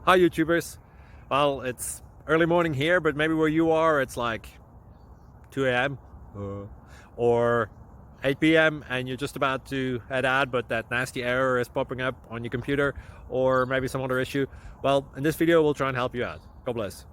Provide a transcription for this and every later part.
Hi YouTubers. Well, it's early morning here, but maybe where you are it's like 2 a.m. Or 8 p.m. and you're just about to head out, but that nasty error is popping up on your computer, or maybe some other issue. Well, in this video we'll try and help you out. God bless.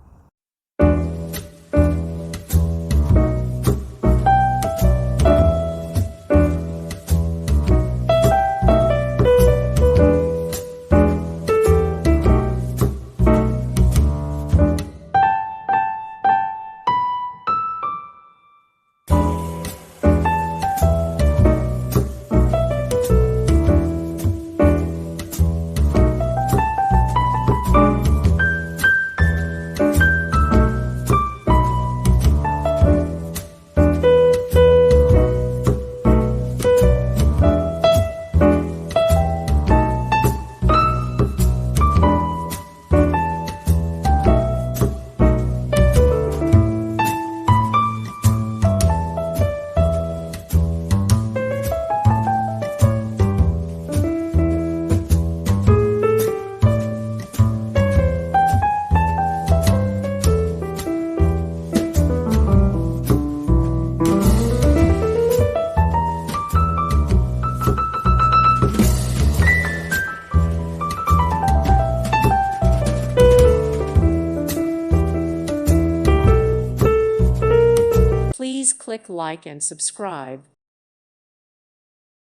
Please click like and subscribe.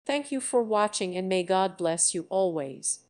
Thank you for watching and may God bless you always.